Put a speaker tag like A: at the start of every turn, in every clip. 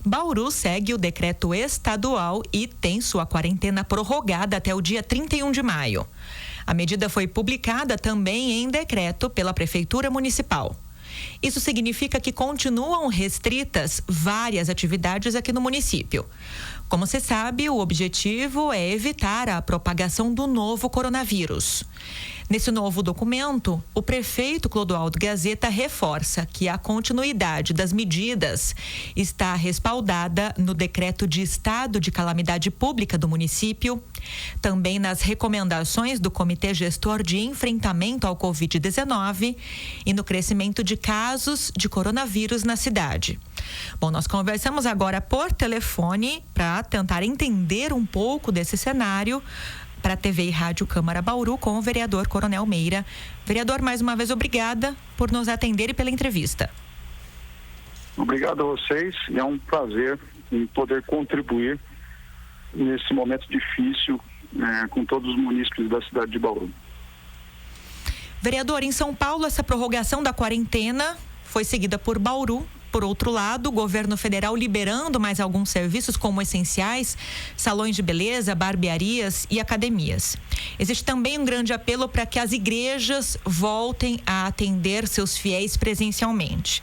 A: Bauru segue o decreto estadual e tem sua quarentena prorrogada até o dia 31 de maio. A medida foi publicada também em decreto pela Prefeitura Municipal. Isso significa que continuam restritas várias atividades aqui no município. Como se sabe, o objetivo é evitar a propagação do novo coronavírus. Nesse novo documento, o prefeito Clodoaldo Gazeta reforça que a continuidade das medidas está respaldada no decreto de estado de calamidade pública do município, também nas recomendações do Comitê Gestor de Enfrentamento ao Covid-19 e no crescimento de casos de coronavírus na cidade. Bom, nós conversamos agora por telefone para tentar entender um pouco desse cenário para a TV e Rádio Câmara Bauru com o vereador Coronel Meira. Vereador, mais uma vez, obrigada por nos atender e pela entrevista.
B: Obrigado a vocês e é um prazer em poder contribuir nesse momento difícil com todos os munícipes da cidade de Bauru.
A: Vereador, em São Paulo, essa prorrogação da quarentena foi seguida por Bauru. Por outro lado, o governo federal liberando mais alguns serviços como essenciais, salões de beleza, barbearias e academias. Existe também um grande apelo para que as igrejas voltem a atender seus fiéis presencialmente.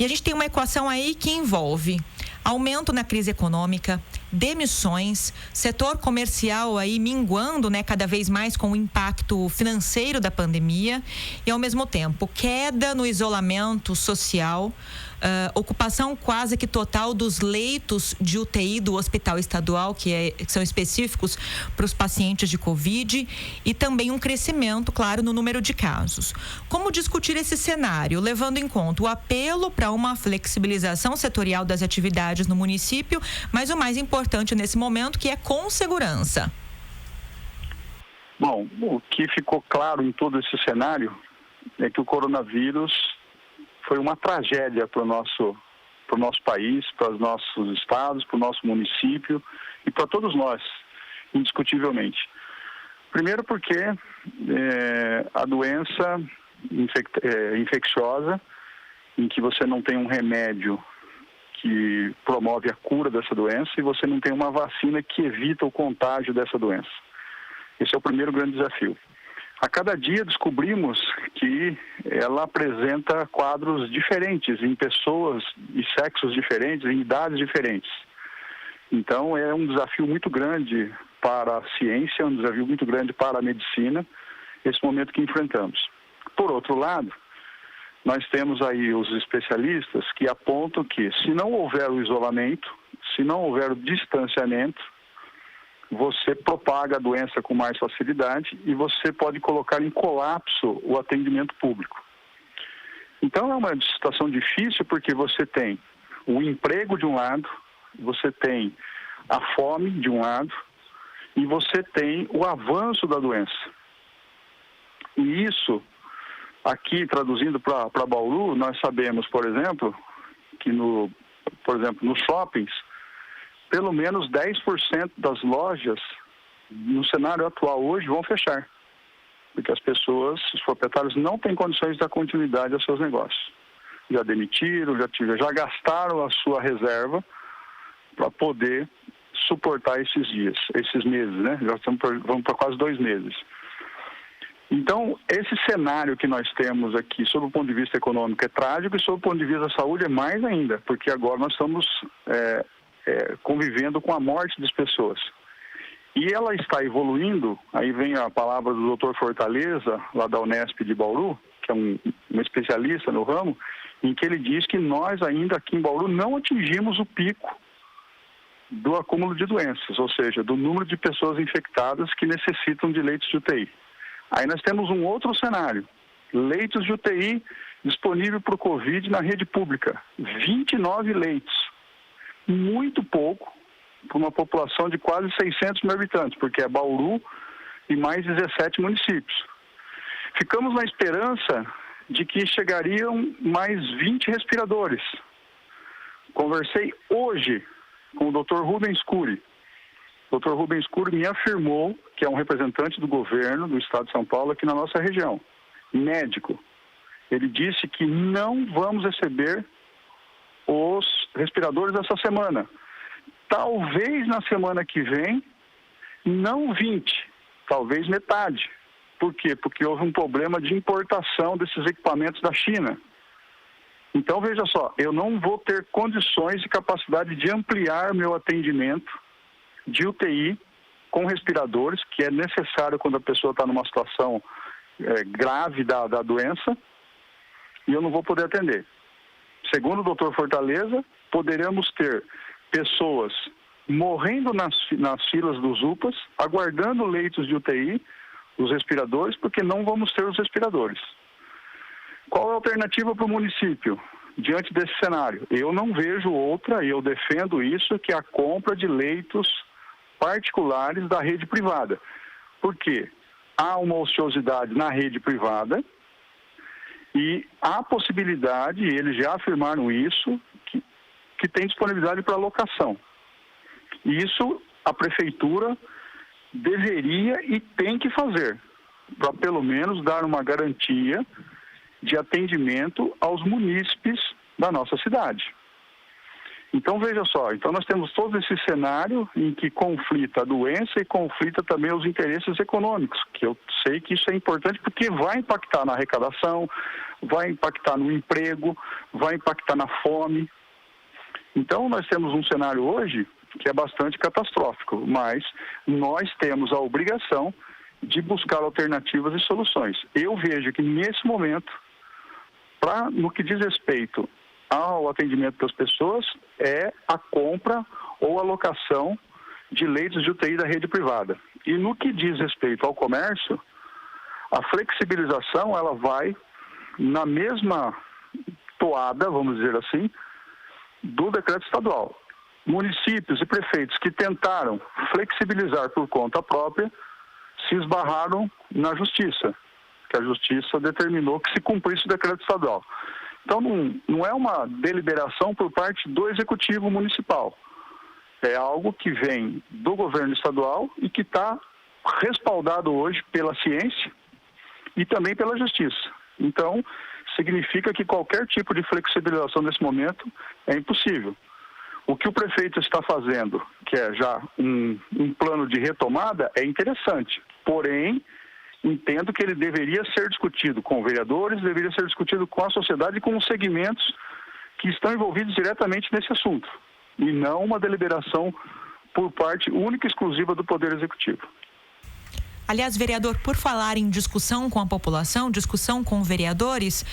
A: E a gente tem uma equação aí que envolve aumento na crise econômica, demissões, setor comercial aí minguando, cada vez mais com o impacto financeiro da pandemia e, ao mesmo tempo, queda no isolamento social, ocupação quase que total dos leitos de UTI do Hospital Estadual, que são específicos para os pacientes de Covid, e também um crescimento, claro, no número de casos. Como discutir esse cenário, levando em conta o apelo para uma flexibilização setorial das atividades no município, mas o mais importante nesse momento, que é com segurança?
B: Bom, o que ficou claro em todo esse cenário é que o coronavírus foi uma tragédia para o nosso país, para os nossos estados, para o nosso município e para todos nós, indiscutivelmente. Primeiro porque a doença infecciosa, em que você não tem um remédio que promove a cura dessa doença e você não tem uma vacina que evita o contágio dessa doença. Esse é o primeiro grande desafio. A cada dia descobrimos que ela apresenta quadros diferentes em pessoas e sexos diferentes, em idades diferentes. Então é um desafio muito grande para a ciência, um desafio muito grande para a medicina, esse momento que enfrentamos. Por outro lado, nós temos aí os especialistas que apontam que se não houver o isolamento, se não houver o distanciamento, você propaga a doença com mais facilidade e você pode colocar em colapso o atendimento público. Então é uma situação difícil porque você tem o emprego de um lado, você tem a fome de um lado e você tem o avanço da doença. E isso, aqui traduzindo para Bauru, nós sabemos, por exemplo, que nos shoppings, pelo menos 10% das lojas no cenário atual hoje vão fechar, porque as pessoas, os proprietários não têm condições de dar continuidade aos seus negócios. Já demitiram, já gastaram a sua reserva para poder suportar esses meses, vamos para quase 2 meses. Então, esse cenário que nós temos aqui, sob o ponto de vista econômico, é trágico e sob o ponto de vista da saúde é mais ainda, porque agora nós estamos convivendo com a morte das pessoas. E ela está evoluindo, aí vem a palavra do Dr. Fortaleza, lá da Unesp de Bauru, que é um especialista no ramo, em que ele diz que nós ainda aqui em Bauru não atingimos o pico do acúmulo de doenças, ou seja, do número de pessoas infectadas que necessitam de leitos de UTI. Aí nós temos um outro cenário, leitos de UTI disponível para o Covid na rede pública, 29 leitos. Muito pouco para uma população de quase 600 mil habitantes, porque é Bauru e mais 17 municípios. Ficamos na esperança de que chegariam mais 20 respiradores. Conversei hoje com o Dr. Rubens Cury. O Dr. Rubens Cury me afirmou que é um representante do governo do estado de São Paulo aqui na nossa região, médico. Ele disse que não vamos receber os respiradores essa semana. Talvez na semana que vem, não 20, talvez metade. Por quê? Porque houve um problema de importação desses equipamentos da China. Então, veja só, eu não vou ter condições e capacidade de ampliar meu atendimento de UTI com respiradores, que é necessário quando a pessoa está numa situação grave da doença, e eu não vou poder atender. Segundo o Dr. Fortaleza, poderemos ter pessoas morrendo nas filas dos UPAs, aguardando leitos de UTI, os respiradores, porque não vamos ter os respiradores. Qual é a alternativa para o município diante desse cenário? Eu não vejo outra, e eu defendo isso, que a compra de leitos particulares da rede privada. Por quê? Há uma ociosidade na rede privada e há possibilidade, e eles já afirmaram isso, que tem disponibilidade para locação. E isso a prefeitura deveria e tem que fazer, para pelo menos dar uma garantia de atendimento aos munícipes da nossa cidade. Então, veja só, nós temos todo esse cenário em que conflita a doença e conflita também os interesses econômicos, que eu sei que isso é importante porque vai impactar na arrecadação, vai impactar no emprego, vai impactar na fome. Então, nós temos um cenário hoje que é bastante catastrófico, mas nós temos a obrigação de buscar alternativas e soluções. Eu vejo que, nesse momento, no que diz respeito ao atendimento das pessoas, é a compra ou a locação de leitos de UTI da rede privada. E no que diz respeito ao comércio, a flexibilização ela vai na mesma toada, vamos dizer assim, do decreto estadual. Municípios e prefeitos que tentaram flexibilizar por conta própria se esbarraram na justiça, que a justiça determinou que se cumprisse o decreto estadual. Então, não é uma deliberação por parte do executivo municipal. É algo que vem do governo estadual e que está respaldado hoje pela ciência e também pela justiça. Então, significa que qualquer tipo de flexibilização nesse momento é impossível. O que o prefeito está fazendo, que é já um plano de retomada, é interessante. Porém, entendo que ele deveria ser discutido com vereadores, deveria ser discutido com a sociedade e com os segmentos que estão envolvidos diretamente nesse assunto. E não uma deliberação por parte única e exclusiva do Poder Executivo.
A: Aliás, vereador, por falar em discussão com a população, discussão com vereadores,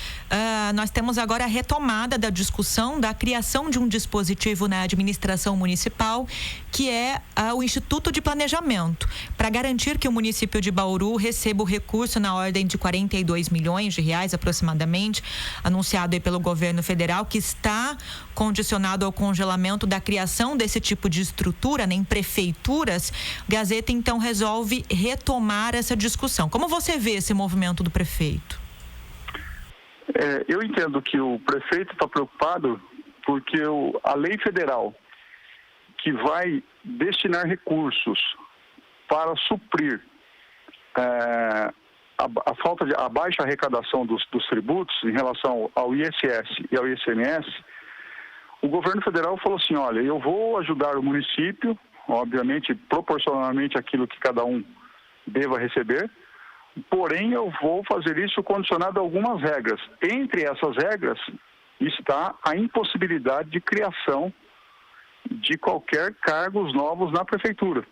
A: nós temos agora a retomada da discussão da criação de um dispositivo na administração municipal, que é o Instituto de Planejamento, para garantir que o município de Bauru receba o recurso na ordem de 42 milhões de reais, aproximadamente, anunciado aí pelo governo federal, que está condicionado ao congelamento da criação desse tipo de estrutura, né, em prefeituras. Gazeta, então, resolve retomar essa discussão. Como você vê esse movimento do prefeito?
B: Eu entendo que o prefeito está preocupado porque a lei federal que vai destinar recursos para suprir a baixa arrecadação dos tributos em relação ao ISS e ao ICMS, o governo federal falou assim, olha, eu vou ajudar o município, obviamente, proporcionalmente àquilo que cada um deva receber, porém eu vou fazer isso condicionado a algumas regras. Entre essas regras está a impossibilidade de criação de qualquer cargos novos na prefeitura.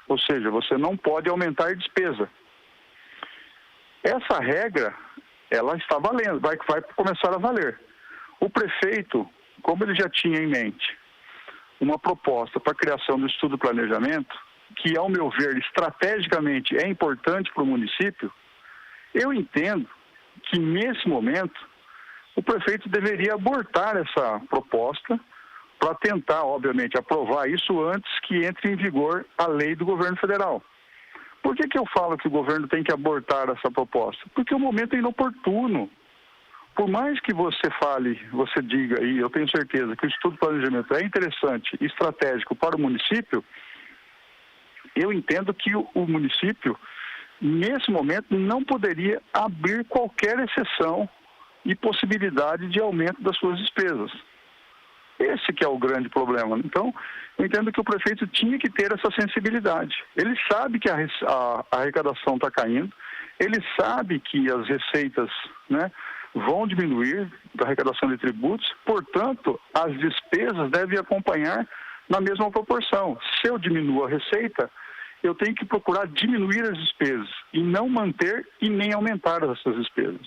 B: Ou seja, você não pode aumentar despesa. Essa regra, ela está valendo, vai começar a valer. O prefeito, como ele já tinha em mente uma proposta para a criação do estudo de planejamento, que, ao meu ver, estrategicamente é importante para o município, eu entendo que, nesse momento, o prefeito deveria abortar essa proposta para tentar, obviamente, aprovar isso antes que entre em vigor a lei do governo federal. Por que eu falo que o governo tem que abortar essa proposta? Porque o momento é inoportuno. Por mais que você fale, você diga, e eu tenho certeza que o estudo de planejamento é interessante e estratégico para o município, eu entendo que o município, nesse momento, não poderia abrir qualquer exceção e possibilidade de aumento das suas despesas. Esse que é o grande problema. Então, eu entendo que o prefeito tinha que ter essa sensibilidade. Ele sabe que a arrecadação está caindo, ele sabe que as receitas, né, vão diminuir da arrecadação de tributos, portanto, as despesas devem acompanhar na mesma proporção. Se eu diminuo a receita, eu tenho que procurar diminuir as despesas e não manter e nem aumentar essas despesas.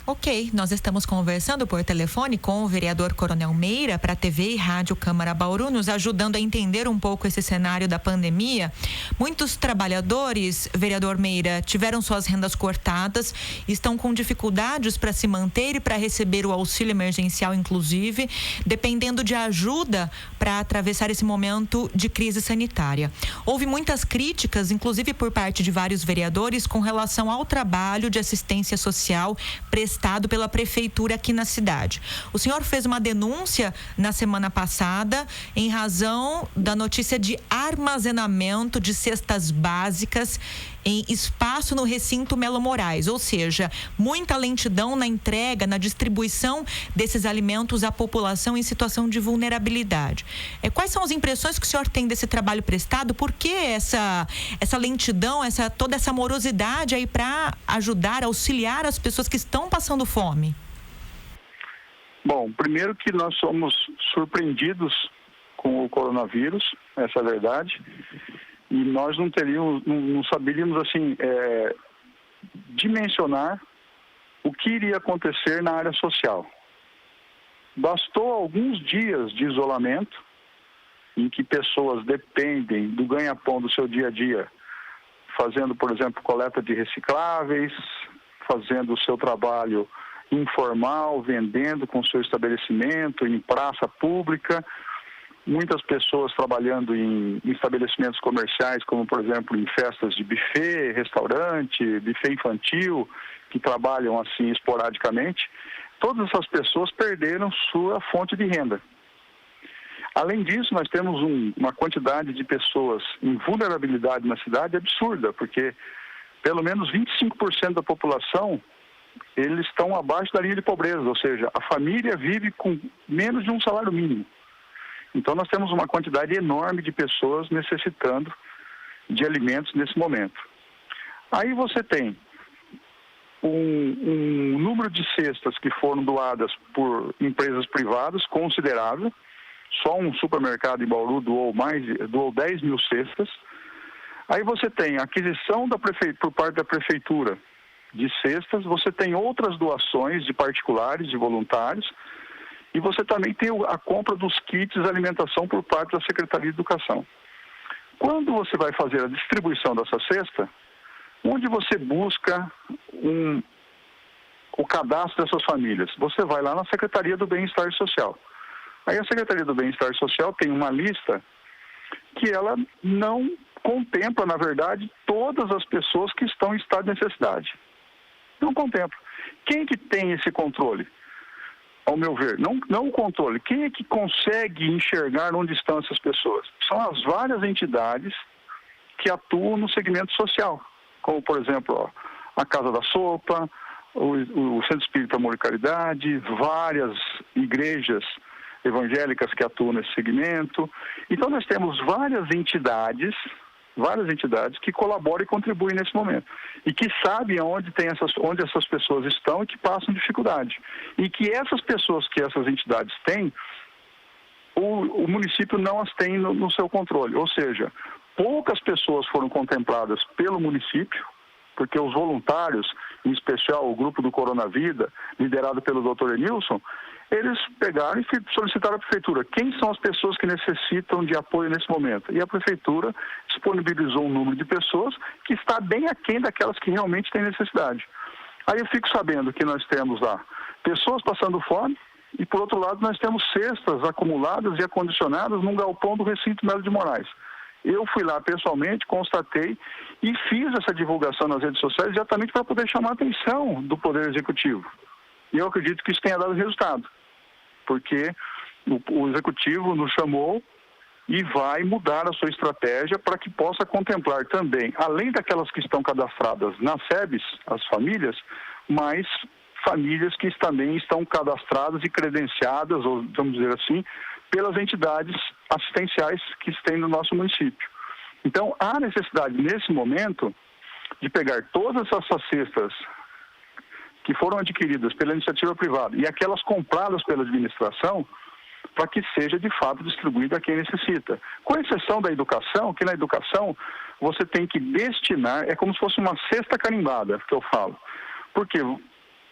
A: Ok, nós estamos conversando por telefone com o vereador Coronel Meira para a TV e Rádio Câmara Bauru, nos ajudando a entender um pouco esse cenário da pandemia. Muitos trabalhadores, vereador Meira, tiveram suas rendas cortadas, estão com dificuldades para se manter e para receber o auxílio emergencial, inclusive, dependendo de ajuda para atravessar esse momento de crise sanitária. Houve muitas críticas, inclusive por parte de vários vereadores, com relação ao trabalho de assistência social prestado pela prefeitura aqui na cidade. O senhor fez uma denúncia na semana passada em razão da notícia de armazenamento de cestas básicas em espaço no recinto Melo Moraes, ou seja, muita lentidão na entrega, na distribuição desses alimentos à população em situação de vulnerabilidade. Quais são as impressões que o senhor tem desse trabalho prestado? Por que essa lentidão, toda essa morosidade aí para ajudar, auxiliar as pessoas que estão passando fome?
B: Bom, primeiro que nós somos surpreendidos com o coronavírus, essa é a verdade. E nós não saberíamos, assim, dimensionar o que iria acontecer na área social. Bastou alguns dias de isolamento, em que pessoas dependem do ganha-pão do seu dia a dia, fazendo, por exemplo, coleta de recicláveis, fazendo o seu trabalho informal, vendendo com o seu estabelecimento, em praça pública. Muitas pessoas trabalhando em estabelecimentos comerciais, como, por exemplo, em festas de buffet, restaurante, buffet infantil, que trabalham assim esporadicamente. Todas essas pessoas perderam sua fonte de renda. Além disso, nós temos uma quantidade de pessoas em vulnerabilidade na cidade absurda, porque pelo menos 25% da população, eles estão abaixo da linha de pobreza, ou seja, a família vive com menos de um salário mínimo. Então, nós temos uma quantidade enorme de pessoas necessitando de alimentos nesse momento. Aí você tem um número de cestas que foram doadas por empresas privadas considerável. Só um supermercado em Bauru doou 10 mil cestas. Aí você tem a aquisição por parte da prefeitura de cestas, você tem outras doações de particulares, de voluntários, e você também tem a compra dos kits de alimentação por parte da Secretaria de Educação. Quando você vai fazer a distribuição dessa cesta, onde você busca o cadastro dessas famílias? Você vai lá na Secretaria do Bem-Estar Social. Aí a Secretaria do Bem-Estar Social tem uma lista que ela não contempla, na verdade, todas as pessoas que estão em estado de necessidade. Não contempla. Quem que tem esse controle? Ao meu ver, não o controle. Quem é que consegue enxergar onde estão essas pessoas? São as várias entidades que atuam no segmento social, como, por exemplo, a Casa da Sopa, o Centro Espírita Amor e Caridade, várias igrejas evangélicas que atuam nesse segmento. Então, nós temos várias entidades que colaboram e contribuem nesse momento. E que sabem onde essas pessoas estão e que passam dificuldade. E que essas pessoas que essas entidades têm, o município não as tem no seu controle. Ou seja, poucas pessoas foram contempladas pelo município, porque os voluntários, em especial o grupo do Coronavida, liderado pelo Dr. Enilson, eles pegaram e solicitaram à prefeitura quem são as pessoas que necessitam de apoio nesse momento. E a prefeitura disponibilizou um número de pessoas que está bem aquém daquelas que realmente têm necessidade. Aí eu fico sabendo que nós temos lá pessoas passando fome e, por outro lado, nós temos cestas acumuladas e acondicionadas num galpão do recinto Melo de Moraes. Eu fui lá pessoalmente, constatei e fiz essa divulgação nas redes sociais exatamente para poder chamar a atenção do Poder Executivo. E eu acredito que isso tenha dado resultado, porque o Executivo nos chamou e vai mudar a sua estratégia para que possa contemplar também, além daquelas que estão cadastradas nas SEBs, as famílias, mais famílias que também estão cadastradas e credenciadas, ou vamos dizer assim, pelas entidades assistenciais que têm no nosso município. Então, há necessidade, nesse momento, de pegar todas essas cestas que foram adquiridas pela iniciativa privada e aquelas compradas pela administração, para que seja, de fato, distribuída a quem necessita. Com exceção da educação, que na educação você tem que destinar, é como se fosse uma cesta carimbada, que eu falo. Porque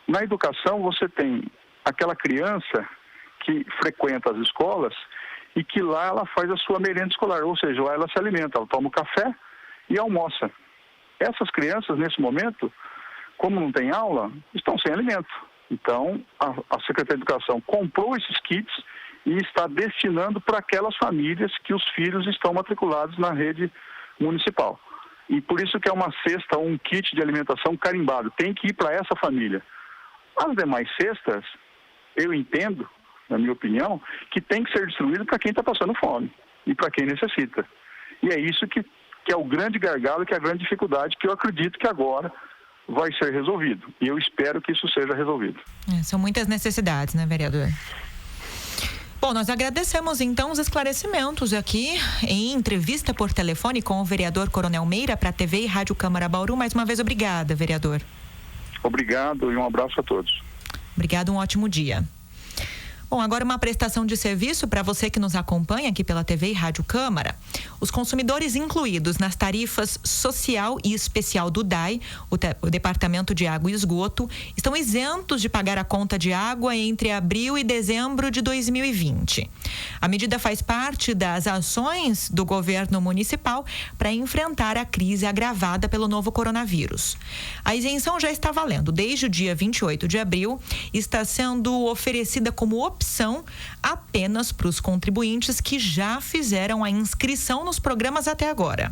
B: na educação você tem aquela criança que frequenta as escolas e que lá ela faz a sua merenda escolar, ou seja, lá ela se alimenta, ela toma o café e almoça. Essas crianças, nesse momento, como não tem aula, estão sem alimento. Então, a Secretaria de Educação comprou esses kits e está destinando para aquelas famílias que os filhos estão matriculados na rede municipal. E por isso que é uma cesta, um kit de alimentação carimbado. Tem que ir para essa família. As demais cestas, eu entendo, na minha opinião, que tem que ser distribuído para quem está passando fome e para quem necessita. E é isso que é o grande gargalo, que é a grande dificuldade, que eu acredito que agora vai ser resolvido. E eu espero que isso seja resolvido.
A: São muitas necessidades, né, vereador? Bom, nós agradecemos então os esclarecimentos aqui em entrevista por telefone com o vereador Coronel Meira para a TV e Rádio Câmara Bauru. Mais uma vez, obrigada, vereador.
B: Obrigado e um abraço a todos.
A: Obrigado, um ótimo dia. Bom, agora uma prestação de serviço para você que nos acompanha aqui pela TV e Rádio Câmara. Os consumidores incluídos nas tarifas social e especial do DAI, o Departamento de Água e Esgoto, estão isentos de pagar a conta de água entre abril e dezembro de 2020. A medida faz parte das ações do governo municipal para enfrentar a crise agravada pelo novo coronavírus. A isenção já está valendo desde o dia 28 de abril e está sendo oferecida como opção apenas para os contribuintes que já fizeram a inscrição nos programas até agora.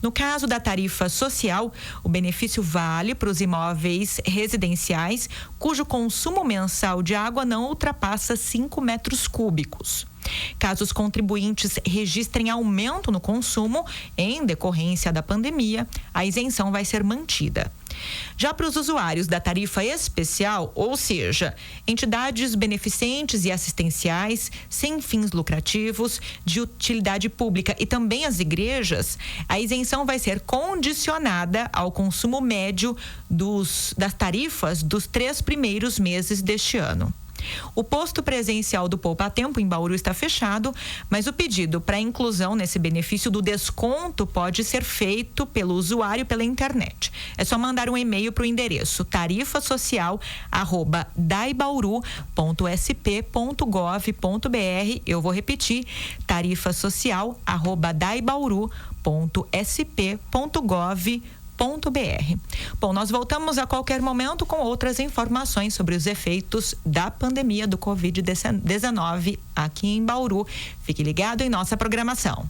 A: No caso da tarifa social, o benefício vale para os imóveis residenciais cujo consumo mensal de água não ultrapassa 5 metros cúbicos. Caso os contribuintes registrem aumento no consumo em decorrência da pandemia, a isenção vai ser mantida. Já para os usuários da tarifa especial, ou seja, entidades beneficentes e assistenciais sem fins lucrativos, de utilidade pública e também as igrejas, a isenção vai ser condicionada ao consumo médio das tarifas dos 3 primeiros meses deste ano. O posto presencial do Poupa Tempo em Bauru está fechado, mas o pedido para inclusão nesse benefício do desconto pode ser feito pelo usuário pela internet. É só mandar um e-mail para o endereço tarifasocial@daibauru.sp.gov.br. Eu vou repetir, tarifasocial@daibauru.sp.gov.br. Bom, nós voltamos a qualquer momento com outras informações sobre os efeitos da pandemia do Covid-19 aqui em Bauru. Fique ligado em nossa programação.